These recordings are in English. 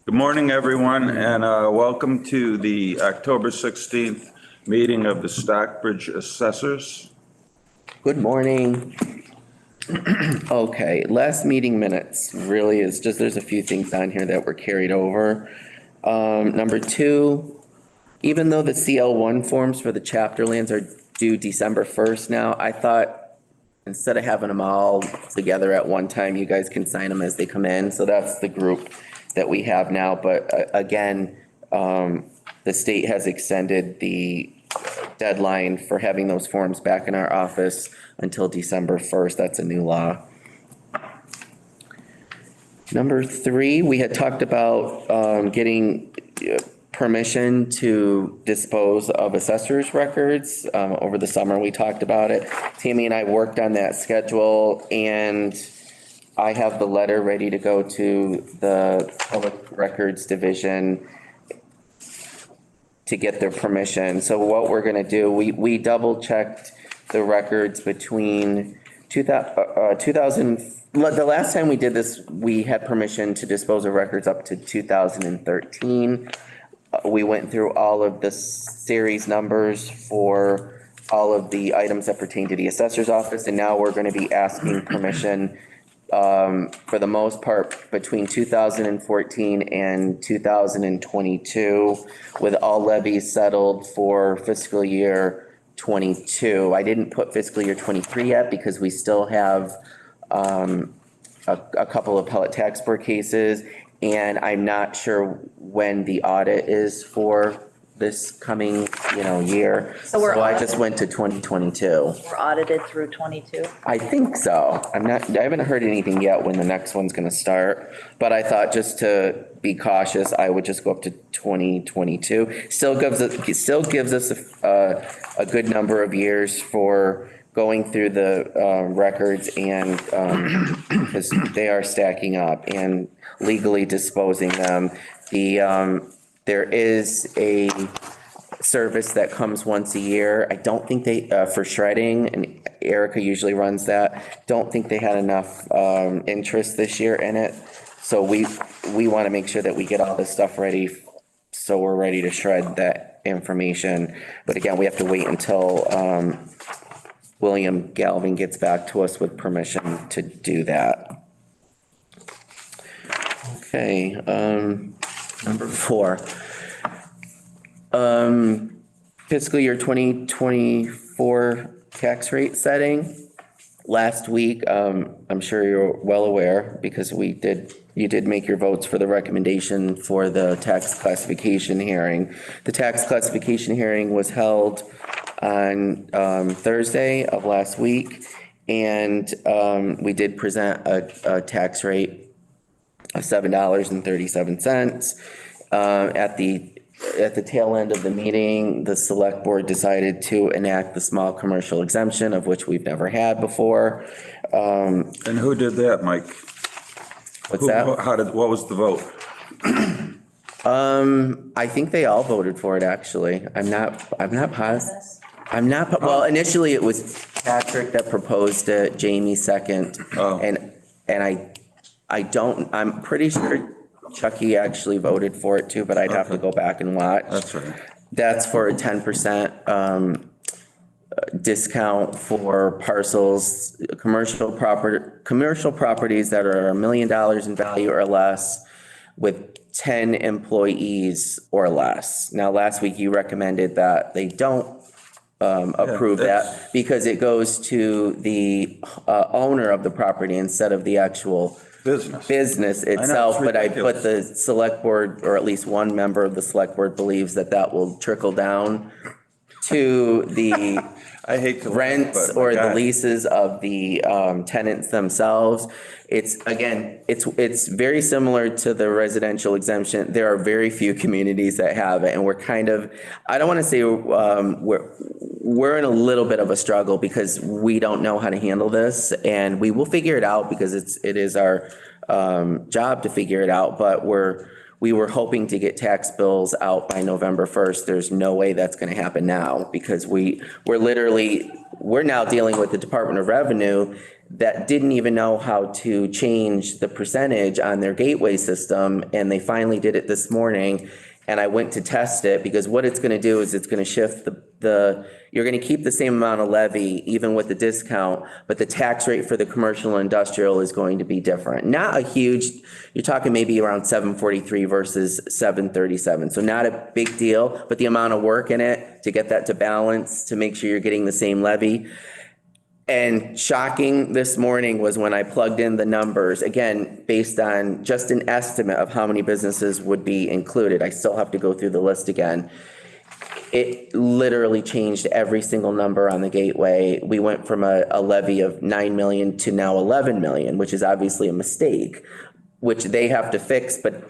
Good morning, everyone, and welcome to the October 16th meeting of the Stockbridge Assessors. Good morning. Okay, last meeting minutes really is just, there's a few things on here that were carried over. Number two, even though the CL1 forms for the chapter lands are due December 1st now, I thought instead of having them all together at one time, you guys can sign them as they come in. So that's the group that we have now. But again, the state has extended the deadline for having those forms back in our office until December 1st. That's a new law. Number three, we had talked about getting permission to dispose of assessors records. Over the summer, we talked about it. Tammy and I worked on that schedule, and I have the letter ready to go to the Public Records Division to get their permission. So what we're gonna do, we double checked the records between 2000, the last time we did this, we had permission to dispose of records up to 2013. We went through all of the series numbers for all of the items that pertain to the assessor's office, and now we're gonna be asking permission for the most part between 2014 and 2022, with all levies settled for fiscal year 22. I didn't put fiscal year 23 yet because we still have a couple of appellate tax board cases, and I'm not sure when the audit is for this coming, year. So I just went to 2022. We're audited through 22. I think so. I haven't heard anything yet when the next one's gonna start, but I thought just to be cautious, I would just go up to 2022. Still gives us a good number of years for going through the records, and because they are stacking up, and legally disposing them. There is a service that comes once a year. I don't think they, for shredding, and Erica usually runs that, don't think they had enough interest this year in it. So we want to make sure that we get all this stuff ready, so we're ready to shred that information. But again, we have to wait until William Galvin gets back to us with permission to do that. Okay, number four. Fiscal year 2024 tax rate setting. Last week, I'm sure you're well aware, because you did make your votes for the recommendation for the tax classification hearing. The tax classification hearing was held on Thursday of last week, and we did present a tax rate of $7.37. At the tail end of the meeting, the select board decided to enact the small commercial exemption, of which we've never had before. And who did that, Mike? What's that? What was the vote? I think they all voted for it, actually. I'm not positive. Well, initially it was Patrick that proposed it, Jamie second. Oh. And I'm pretty sure Chucky actually voted for it too, but I'd have to go back and watch. That's right. That's for a 10% discount for parcels, commercial properties that are $1 million in value or less, with 10 employees or less. Now, last week you recommended that they don't approve that, because it goes to the owner of the property instead of the actual business itself. But I put the select board, or at least one member of the select board, believes that will trickle down to the I hate to rents or the leases of the tenants themselves. It's very similar to the residential exemption. There are very few communities that have it, and we're kind of, I don't want to say we're in a little bit of a struggle, because we don't know how to handle this, and we will figure it out, because it is our job to figure it out. But we're We were hoping to get tax bills out by November 1st. There's no way that's going to happen now because we're now dealing with the Department of Revenue that didn't even know how to change the percentage on their gateway system. And they finally did it this morning. And I went to test it because what it's going to do is it's going to shift you're going to keep the same amount of levy even with the discount, but the tax rate for the commercial and industrial is going to be different. Not a huge, you're talking maybe around 743 versus 737. So not a big deal, but the amount of work in it to get that to balance, to make sure you're getting the same levy. And shocking this morning was when I plugged in the numbers, again, based on just an estimate of how many businesses would be included. I still have to go through the list again. It literally changed every single number on the gateway. We went from a levy of 9 million to now 11 million, which is obviously a mistake, which they have to fix. But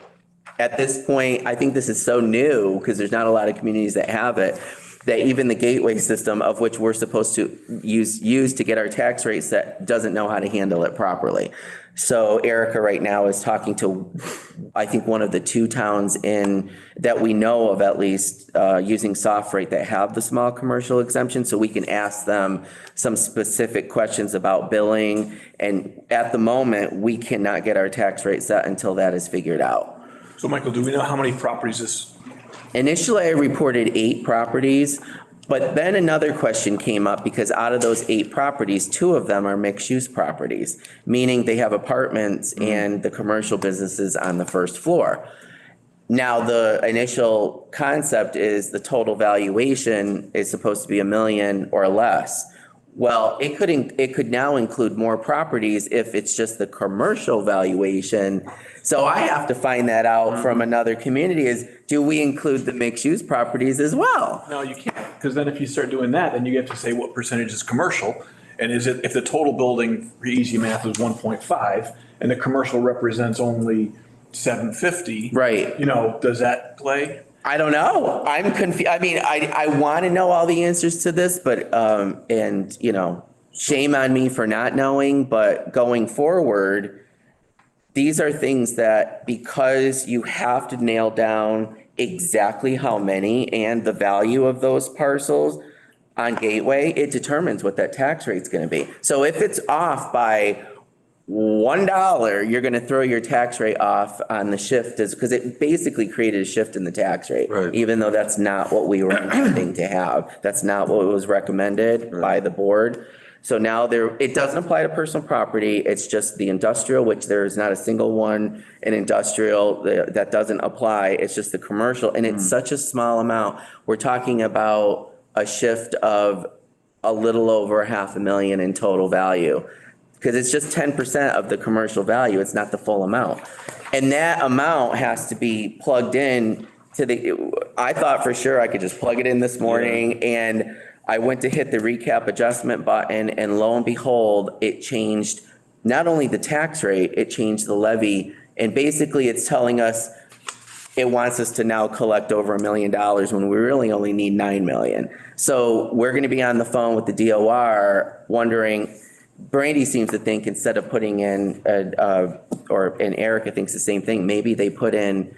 at this point, I think this is so new because there's not a lot of communities that have it, that even the gateway system of which we're supposed to use to get our tax rate set doesn't know how to handle it properly. So Erica right now is talking to, I think, one of the two towns that we know of at least using SoftRate that have the small commercial exemption. So we can ask them some specific questions about billing. And at the moment, we cannot get our tax rate set until that is figured out. So Michael, do we know how many properties this? Initially, I reported 8 properties, but then another question came up because out of those 8 properties, 2 of them are mixed-use properties, meaning they have apartments and the commercial businesses on the first floor. Now, the initial concept is the total valuation is supposed to be $1 million or less. Well, it could now include more properties if it's just the commercial valuation. So I have to find that out from another community is, do we include the mixed use properties as well? No, you can't, because then if you start doing that, then you have to say what percentage is commercial. And is it, if the total building, for easy math, is 1.5 and the commercial represents only 750. Right. Does that play? I don't know. I'm confused. I mean, I want to know all the answers to this, but, shame on me for not knowing, but going forward, these are things that because you have to nail down exactly how many and the value of those parcels on Gateway, it determines what that tax rate's going to be. So if it's off by $1, you're going to throw your tax rate off on the shift because it basically created a shift in the tax rate, Right. even though that's not what we were intending to have. That's not what was recommended by the board. So now it doesn't apply to personal property. It's just the industrial, which there is not a single one in industrial that doesn't apply. It's just the commercial. And it's such a small amount. We're talking about a shift of a little over $500,000 in total value. Because it's just 10% of the commercial value. It's not the full amount. And that amount has to be plugged in I thought for sure I could just plug it in this morning and I went to hit the recap adjustment button and lo and behold, it changed not only the tax rate, it changed the levy. And basically it's telling us it wants us to now collect over $1 million when we really only need 9 million. So we're going to be on the phone with the DOR wondering, Brandy seems to think instead of putting in, and Erica thinks the same thing, maybe they put in,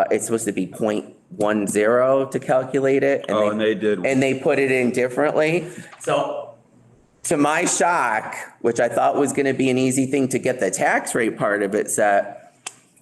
it's supposed to be 0.10 to calculate it. And they did. And they put it in differently. So to my shock, which I thought was going to be an easy thing to get the tax rate part of it set,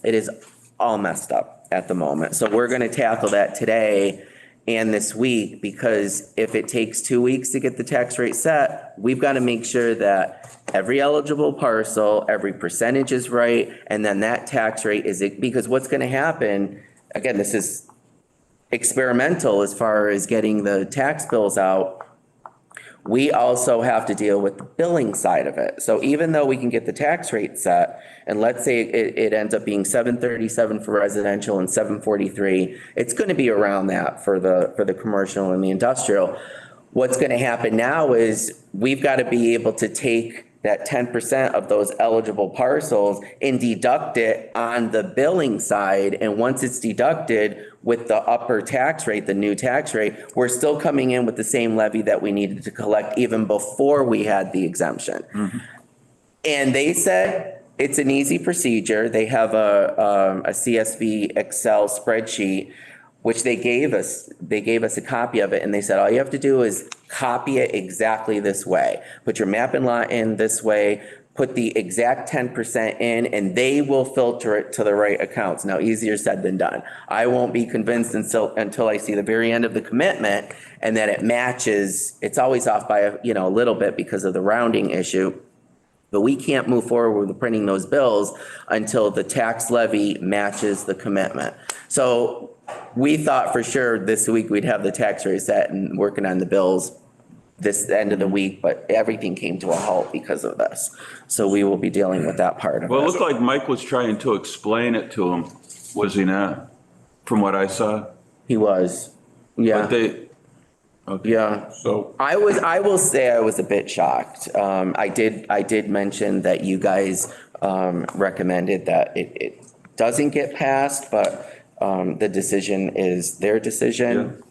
it is all messed up at the moment. So we're going to tackle that today and this week, because if it takes 2 weeks to get the tax rate set, we've got to make sure that every eligible parcel, every percentage is right. And then that tax rate is, because what's going to happen, again, this is experimental as far as getting the tax bills out. We also have to deal with the billing side of it. So even though we can get the tax rate set, and let's say it ends up being 737 for residential and 743, it's going to be around that for the commercial and the industrial. What's going to happen now is we've got to be able to take that 10% of those eligible parcels and deduct it on the billing side. And once it's deducted with the upper tax rate, the new tax rate, we're still coming in with the same levy that we needed to collect even before we had the exemption. Mm-hmm. And they said it's an easy procedure. They have a CSV Excel spreadsheet, which they gave us. They gave us a copy of it and they said, all you have to do is copy it exactly this way. Put your map and lot in this way, put the exact 10% in, and they will filter it to the right accounts. Now, easier said than done. I won't be convinced until I see the very end of the commitment and that it matches. It's always off by a little bit because of the rounding issue. But we can't move forward with printing those bills until the tax levy matches the commitment. So we thought for sure this week we'd have the tax rate set and working on the bills this end of the week, but everything came to a halt because of this. So we will be dealing with that part of Well, it it. looked like Mike was trying to explain it to him, was he not? From what I saw? He was, yeah. But they, okay. Yeah. So, I will say I was a bit shocked. I did mention that you guys recommended that it doesn't get passed, but the decision is their decision.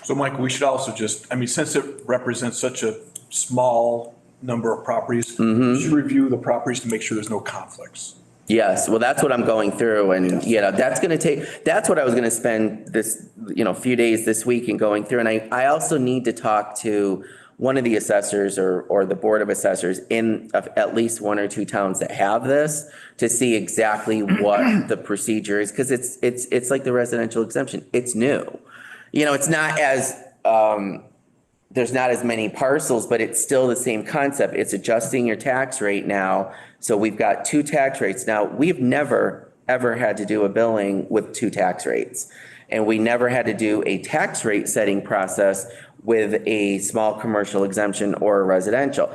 So Mike, we should also since it represents such a small number of properties, we should review the properties to make sure there's no conflicts. Yes, well, that's what I'm going through and, that's what I was going to spend this, few days this week and going through. And I also need to talk to one of the assessors or the board of assessors in at least one or two towns that have this to see exactly what the procedure is. Cause it's like the residential exemption. It's new. It's not as, there's not as many parcels, but it's still the same concept. It's adjusting your tax rate now. So we've got two tax rates. Now, we've never, ever had to do a billing with two tax rates. And we never had to do a tax rate setting process with a small commercial exemption or a residential.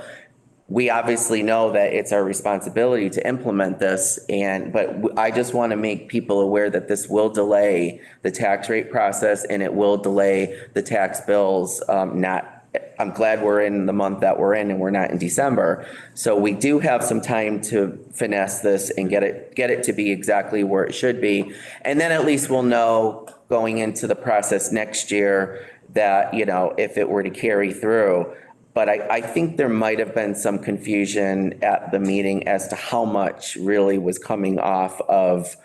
We obviously know that it's our responsibility to implement this, but I just want to make people aware that this will delay the tax rate process and it will delay the tax bills. I'm glad we're in the month that we're in and we're not in December. So we do have some time to finesse this and get it to be exactly where it should be. And then at least we'll know going into the process next year that, if it were to carry through. But I think there might have been some confusion at the meeting as to how much really was coming off of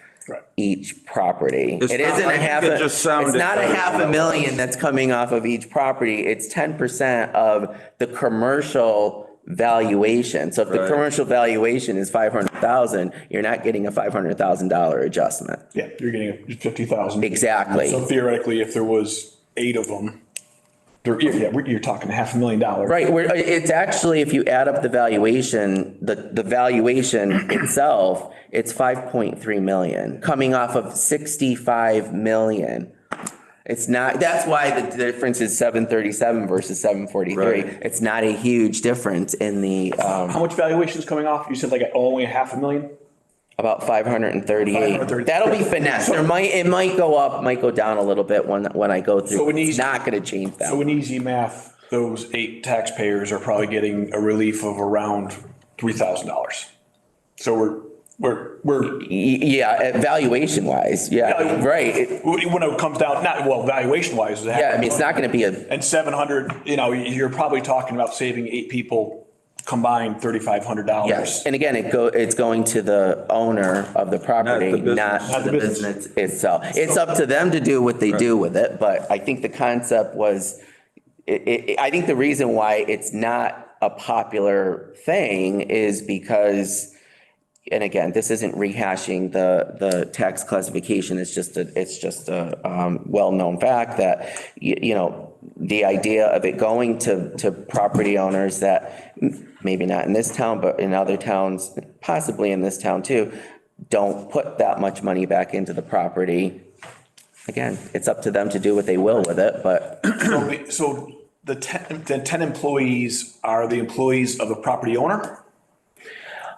each property. It's It not- isn't I a think half, it just sounded it's not a better. $500,000 that's coming off of each property. It's 10% of the commercial valuation. So if the Right. commercial valuation is 500,000, you're not getting a $500,000 adjustment. Yeah, you're getting 50,000. Exactly. So theoretically, if there was 8 of them, you're talking $500,000. Right, it's actually, if you add up the valuation, the valuation itself, it's 5.3 million, coming off of 65 million. It's not, that's why the difference is 737 versus 743. Right. It's not a huge difference in the, How much valuation is coming off? You said like only $500,000? about 538. 538. That'll be finesse. It might go up, might go down a little bit when I go through. So It's not gonna change that. So in easy math, those 8 taxpayers are probably getting a relief of around $3,000. So we're Yeah, valuation wise, yeah, right. when it comes down, valuation wise. Yeah, it's not gonna be And 700, you're probably talking about saving 8 people combined $3,500. yes, and again, it's going to the owner of the property, Not not the the business. business itself. It's up to them to do what they do with it, but I think the concept was, I think the reason why it's not a popular thing is because, and again, this isn't rehashing the tax classification, it's just a well-known fact that, the idea of it going to property owners that maybe not in this town, but in other towns, possibly in this town too, don't put that much money back into the property. Again, it's up to them to do what they will with it, but So the 10 employees are the employees of the property owner?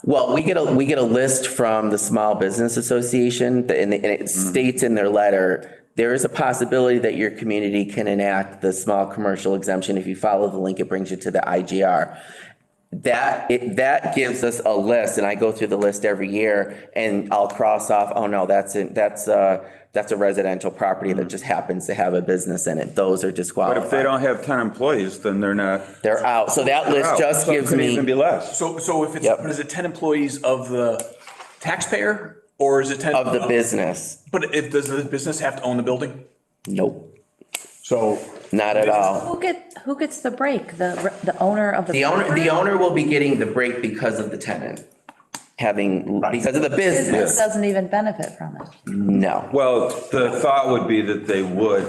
well, we get a list from the Small Business Association and it states in their letter, there is a possibility that your community can enact the small commercial exemption. If you follow the link, it brings you to the IGR. That gives us a list, and I go through the list every year and I'll cross off, oh no, that's a residential property that just happens to have a business in it. Those are but disqualified. if they don't have 10 employees, then they're not. They're out. So that list just So it gives could me. even be less. So if it's, Yep. but is it 10 employees of the taxpayer or is it ten? Of the business. But does the business have to own the building? Nope, So. not at all. Who gets the break? The owner of the. The property? owner will be getting the break because of the tenant. Because of the Business business. doesn't even benefit from it. No. Well, the thought would be that they would,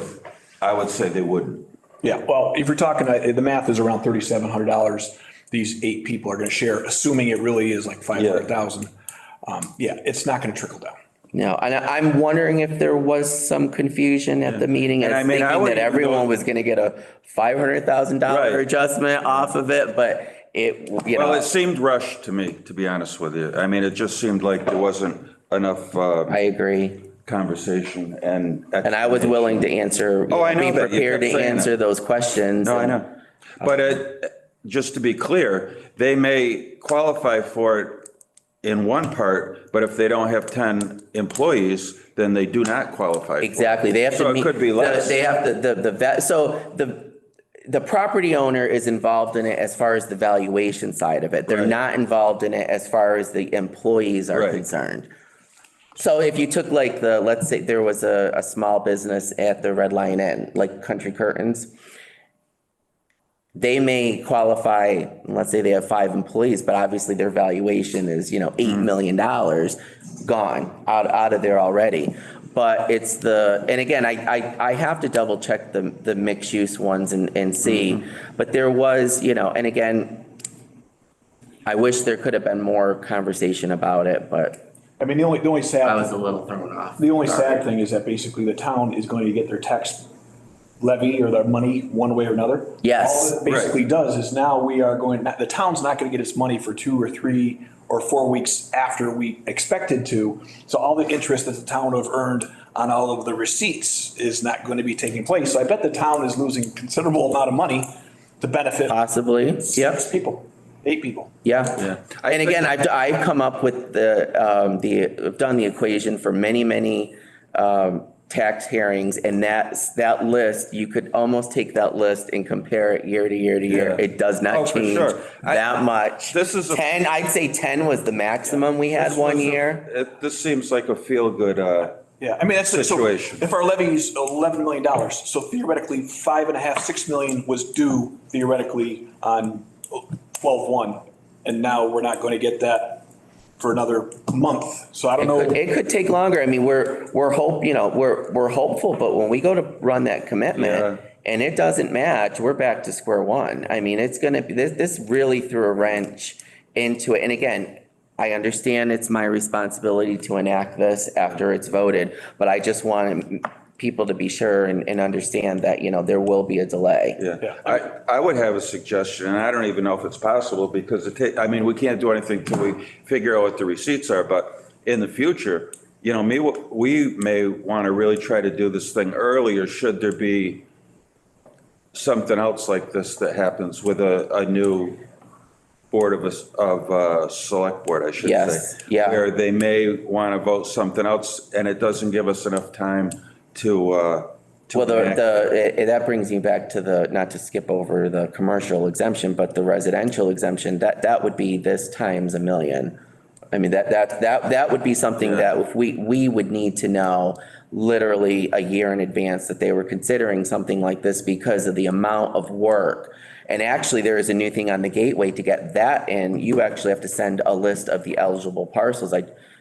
I would say they wouldn't. Yeah, well, if you're talking, the math is around $3,700. These 8 people are going to share, assuming it really is like 500,000. Yeah, it's not going to trickle down. No, and I'm wondering if there was some confusion at the meeting And and I mean, I thinking wouldn't that even everyone go- was gonna get a $500,000 Right. adjustment off of it, but it, you Well, know, it seemed rushed to me, to be honest with you. I mean, it just seemed like there wasn't enough I agree. conversation and. And I was willing to answer, Oh, I know be that. You prepared kept to saying answer that. those questions. No, I and- know. But just to be clear, they may qualify for it in one part, but if they don't have 10 employees, then they do not qualify. for it. Exactly, they have to So meet. it could be less. They have so the property owner is involved in it as far as the valuation side of it. They're Right. not involved in it as far as the employees are Right. concerned. So if you took like let's say there was a small business at the Red Lion Inn, like Country Curtains. They may qualify, let's say they have 5 employees, but obviously their valuation is, $8 million gone out of there already. But it's and again, I have to double check the mixed use ones and see, but there was, and again, I wish there could have been more conversation about it, but I mean, the only sad. I was a little thrown off. The only sad thing is that basically the town is going to get their tax levy or their money one way or another. Yes. All it basically does is now the town's not going to get its money for 2 or 3 or 4 weeks after we expected to. So all the interest that the town would have earned on all of the receipts is not going to be taking place. So I bet the town is losing considerable amount of money to benefit. Possibly, yep. 6 people, 8 people. Yeah. Yeah. And again, I've come up with I've done the equation for many, tax hearings, and that list, you could almost take that list and compare it year to year to year. Yeah. It does Oh, not for change sure. that much. This is 10, I'd say 10 was the maximum we had one year. This seems like a feel-good, Yeah, I mean, that's Situation. So if our levy is $11 million, so theoretically, 5.5, 6 million was due theoretically on 12/1. And now we're not going to get that for another month. So I don't know. It could take longer. I mean, we're hopeful, but when we go to run that commitment Yeah. and it doesn't match, we're back to square one. I mean, it's gonna be, this really threw a wrench into it. And again, I understand it's my responsibility to enact this after it's voted, but I just want people to be sure and understand that, there will be a delay. yeah. I would have a suggestion, and I don't even know if it's possible because we can't do anything till we figure out what the receipts are, but in the future, we may want to really try to do this thing earlier should there be something else like this that happens with a new board of select board, I should say. Yes, yeah. Where they may want to vote something else and it doesn't give us enough time to Well, enact. that brings me back to not to skip over the commercial exemption, but the residential exemption, that would be this times a million. I mean, that would be something that if we would need to know literally a year in advance that they were considering something like this because of the amount of work. And actually, there is a new thing on the gateway to get that in. You actually have to send a list of the eligible parcels.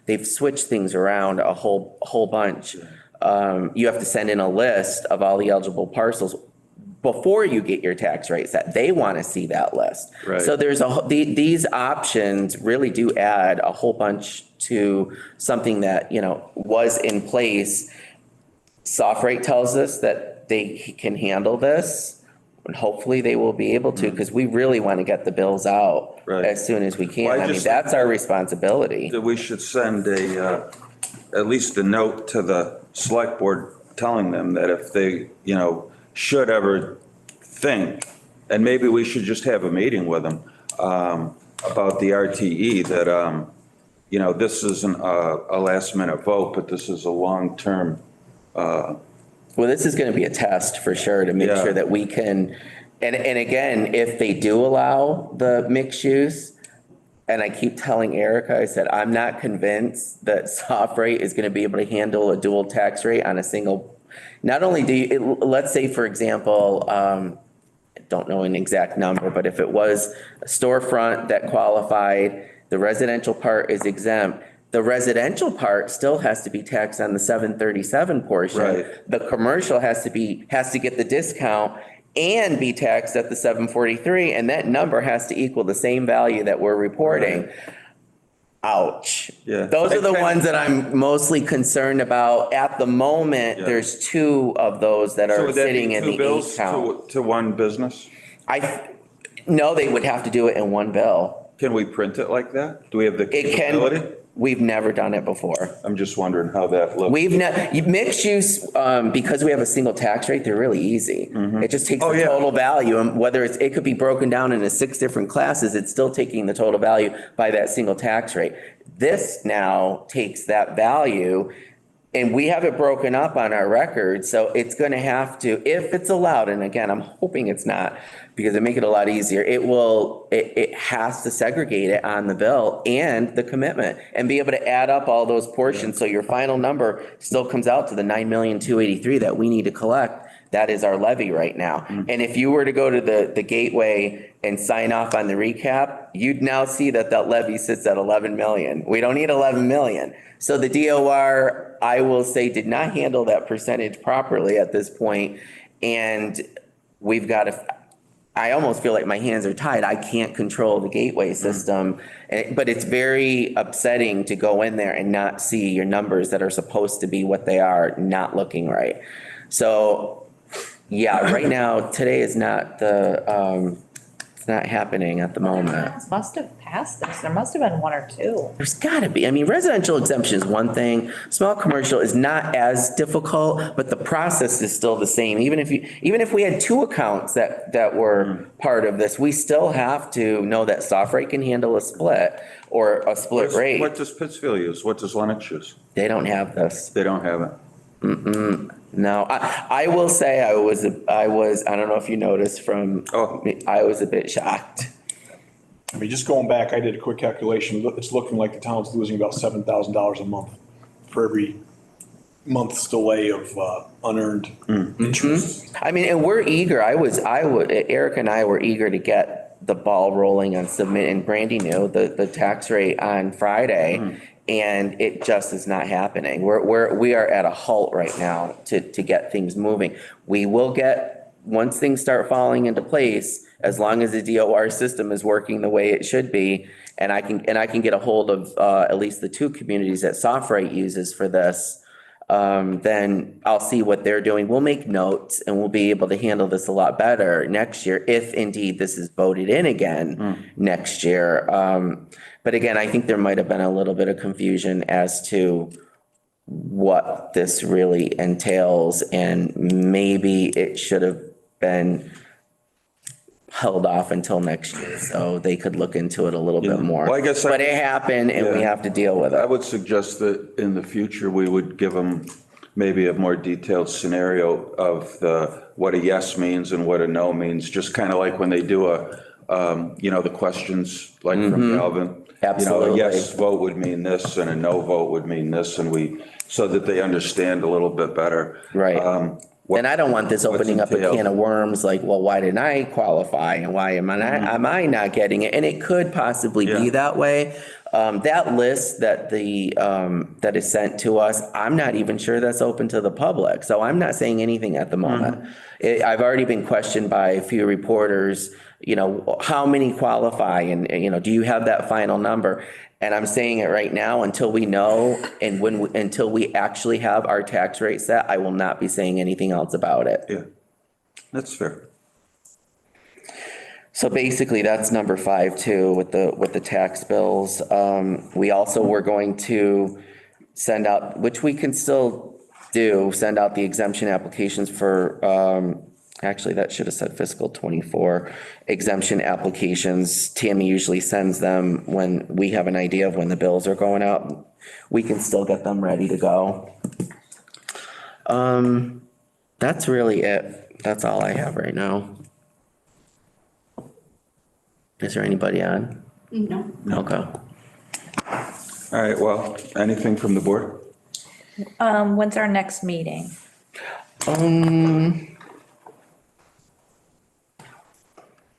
They've switched things around a whole bunch. You have to send in a list of all the eligible parcels before you get your tax rate set. They want to see that list. Right. So these options really do add a whole bunch to something that, was in place. Soft rate tells us that they can handle this. And hopefully they will be able to, because we really want to get the bills out Right. as soon as we can. Well, I I mean, just- that's our responsibility. That we should send at least a note to the select board telling them that if they, should ever think, and maybe we should just have a meeting with them about the RTE, that, this isn't a last minute vote, but this is a long-term, Well, this is going to be a test for sure to make Yeah. sure that we can, and again, if they do allow the mixed use, and I keep telling Erica, I said, I'm not convinced that soft rate is gonna be able to handle a dual tax rate on a single. Not only do you, let's say, for example, don't know an exact number, but if it was a storefront that qualified, the residential part is exempt. The residential part still has to be taxed on the 737 portion. Right. The commercial has to get the discount and be taxed at the 743, and that number has to equal the same value that we're reporting. Ouch. Yeah. Those are the Okay. ones that I'm mostly concerned about. At the moment, Yeah. there's two of those that So are would that sitting be in two the bills account. to one business? No, they would have to do it in one bill. Can we print it like that? Do we have the It capability? can, we've never done it before. I'm just wondering how that looks. Mixed use, because we have a single tax rate, they're really easy. It just takes Oh, the yeah. total value, and whether it could be broken down into 6 different classes, it's still taking the total value by that single tax rate. This now takes that value, and we have it broken up on our record, so it's gonna have to, if it's allowed, and again, I'm hoping it's not, because it make it a lot easier, it has to segregate it on the bill and the commitment, and be able to add up all those portions, so your final number still comes out to the 9,283,000 that we need to collect. That is our levy right now. And if you were to go to the gateway and sign off on the recap, you'd now see that levy sits at 11 million. We don't need 11 million. So the DOR, I will say, did not handle that percentage properly at this point. And we've got to, I almost feel like my hands are tied. I can't control the gateway system, but it's very upsetting to go in there and not see your numbers that are supposed to be what they are not looking right. So yeah, right now, today is not it's not happening at the moment. Must have passed this. There must have been one or two. There's gotta be. I mean, residential exemption is one thing. Small commercial is not as difficult, but the process is still the same. Even if we had two accounts that were part of this, we still have to know that soft rate can handle a split or a split rate. What does Pittsfield use? What does Lennox use? They don't have this. They don't have it. No, I will say I was, I don't know if you noticed from, I was a bit shocked. I mean, just going back, I did a quick calculation. It's looking like the town's losing about $7,000 a month for every month's delay of unearned interest. I mean, and we're eager. Eric and I were eager to get the ball rolling on submitting. Brandy knew the tax rate on Friday. And it just is not happening. We are at a halt right now to get things moving. We will get, once things start falling into place, as long as the DOR system is working the way it should be, and I can get a hold of at least the two communities that SoftWrite uses for this, then I'll see what they're doing. We'll make notes and we'll be able to handle this a lot better next year, if indeed this is voted in again next year. But again, I think there might have been a little bit of confusion as to what this really entails, and maybe it should have been held off until next year so they could look into it a little bit more. Well, I guess but it happened and we have to deal with I it. would suggest that in the future, we would give them maybe a more detailed scenario of what a yes means and what a no means, just kind of like when they do the questions like from Galvin. Absolutely. A yes vote would mean this and a no vote would mean this, and so that they understand a little bit better. Right. And I don't want this opening up a can of worms, like, well, why didn't I qualify and why am I not getting it? And it could possibly be that way. That list that is sent to us, I'm not even sure that's open to the public. So I'm not saying anything at the moment. I've already been questioned by a few reporters, how many qualify and, do you have that final number? And I'm saying it right now, until we know and until we actually have our tax rate set, I will not be saying anything else about it. Yeah, that's fair. So basically, that's number 5 too, with the tax bills. We also were going to send out, which we can still do, send out the exemption applications for, actually, that should have said fiscal 24 exemption applications. Tammy usually sends them when we have an idea of when the bills are going out. We can still get them ready to go. That's really it. That's all I have right now. Is there anybody on? No. Okay. All right, well, anything from the board? When's our next meeting?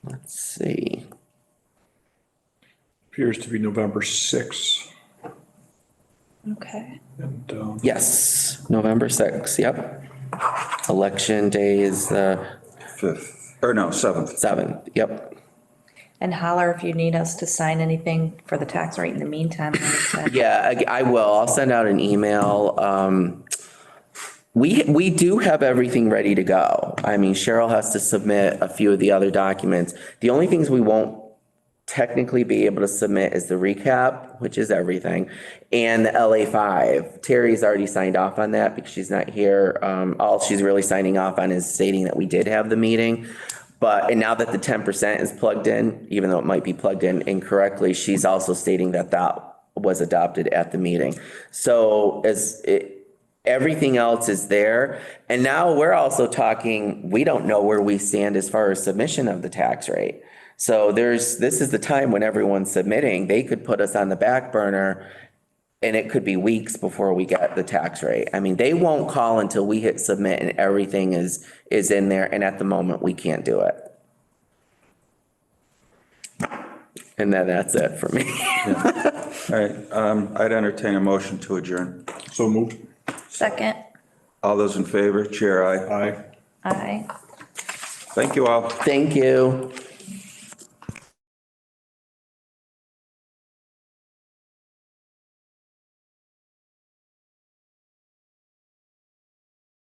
Let's see. Appears to be November 6th. Okay. And, Yes, November 6th, yep. Election day is the 5th, or no, 7th. 7th, yep. And holler if you need us to sign anything for the tax rate in the meantime. Yeah, I will. I'll send out an email. We do have everything ready to go. I mean, Cheryl has to submit a few of the other documents. The only things we won't technically be able to submit is the recap, which is everything, and the LA5. Terry's already signed off on that because she's not here. All she's really signing off on is stating that we did have the meeting. But, and now that the 10% is plugged in, even though it might be plugged in incorrectly, she's also stating that that was adopted at the meeting. So everything else is there. And now we're also talking, we don't know where we stand as far as submission of the tax rate. So this is the time when everyone's submitting, they could put us on the back burner and it could be weeks before we get the tax rate. I mean, they won't call until we hit submit and everything is in there. And at the moment, we can't do it. And then that's it for me. All right, I'd entertain a motion to adjourn. so moved. Second, All those in favor, chair, aye. Aye. aye. Thank you all. Thank you.